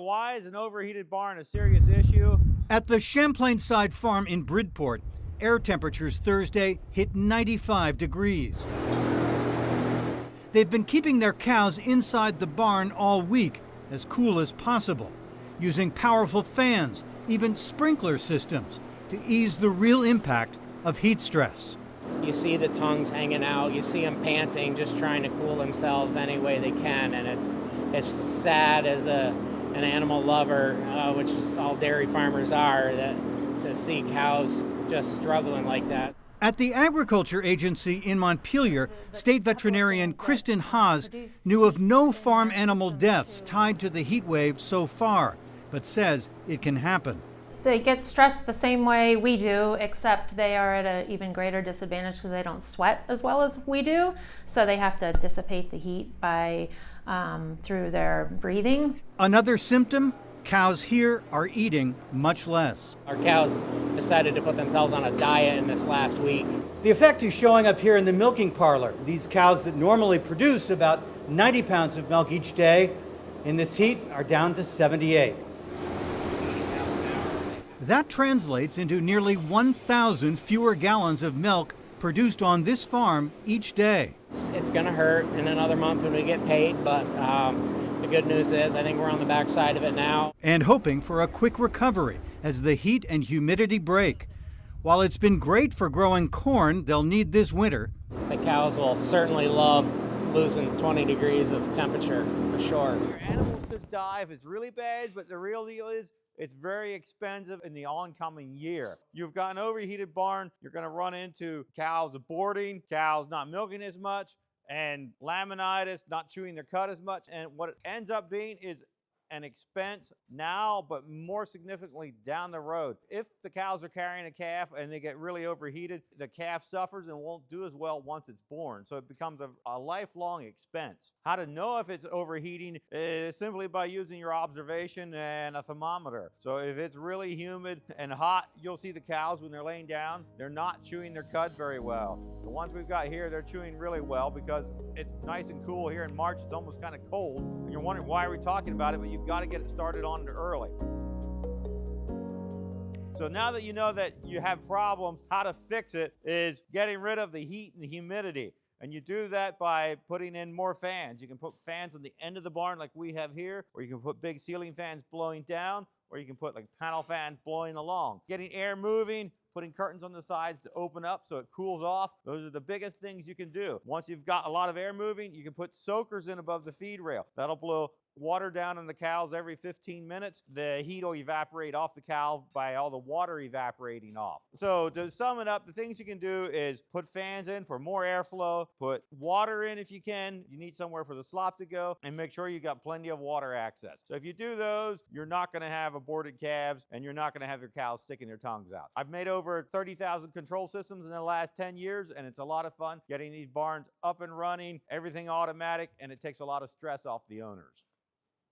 why is an overheated barn a serious issue? At the Champlain Side Farm in Bridport, air temperatures Thursday hit 95 degrees. They've been keeping their cows inside the barn all week, as cool as possible, using powerful fans, even sprinkler systems, to ease the real impact of heat stress. You see the tongues hanging out, you see them panting, just trying to cool themselves any way they can, and it's sad as an animal lover, which is all dairy farmers are, that to see cows just struggling like that. At the Agriculture Agency in Montpelier, state veterinarian Kristen Haas knew of no farm animal deaths tied to the heat wave so far, but says it can happen. They get stressed the same way we do, except they are at an even greater disadvantage because they don't sweat as well as we do. So they have to dissipate the heat by through their breathing. Another symptom, cows here are eating much less. Our cows decided to put themselves on a diet in this last week. The effect is showing up here in the milking parlor. These cows that normally produce about 90 pounds of milk each day, in this heat are down to 78. That translates into nearly 1,000 fewer gallons of milk produced on this farm each day. It's going to hurt in another month when we get paid, but the good news is I think we're on the backside of it now. And hoping for a quick recovery as the heat and humidity break. While it's been great for growing corn, they'll need this winter. The cows will certainly love losing 20 degrees of temperature for sure. Your animals could die if it's really bad, but the real deal is it's very expensive in the oncoming year. You've got an overheated barn, you're going to run into cows aborting, cows not milking as much, and laminitis, not chewing their cud as much. And what it ends up being is an expense now, but more significantly down the road. If the cows are carrying a calf and they get really overheated, the calf suffers and won't do as well once it's born. So it becomes a lifelong expense. How to know if it's overheating is simply by using your observation and a thermometer. So if it's really humid and hot, you'll see the cows when they're laying down, they're not chewing their cud very well. The ones we've got here, they're chewing really well because it's nice and cool here in March. It's almost kind of cold. And you're wondering, why are we talking about it? But you've got to get it started on it early. So now that you know that you have problems, how to fix it is getting rid of the heat and the humidity. And you do that by putting in more fans. You can put fans on the end of the barn like we have here, or you can put big ceiling fans blowing down, or you can put like panel fans blowing along. Getting air moving, putting curtains on the sides to open up so it cools off. Those are the biggest things you can do. Once you've got a lot of air moving, you can put soakers in above the feed rail. That'll blow water down on the cows every 15 minutes. The heat will evaporate off the cow by all the water evaporating off. So to sum it up, the things you can do is put fans in for more airflow, put water in if you can. You need somewhere for the slop to go, and make sure you got plenty of water access. So if you do those, you're not going to have aborted calves, and you're not going to have your cows sticking their tongues out. I've made over 30,000 control systems in the last 10 years, and it's a lot of fun getting these barns up and running, everything automatic, and it takes a lot of stress off the owners.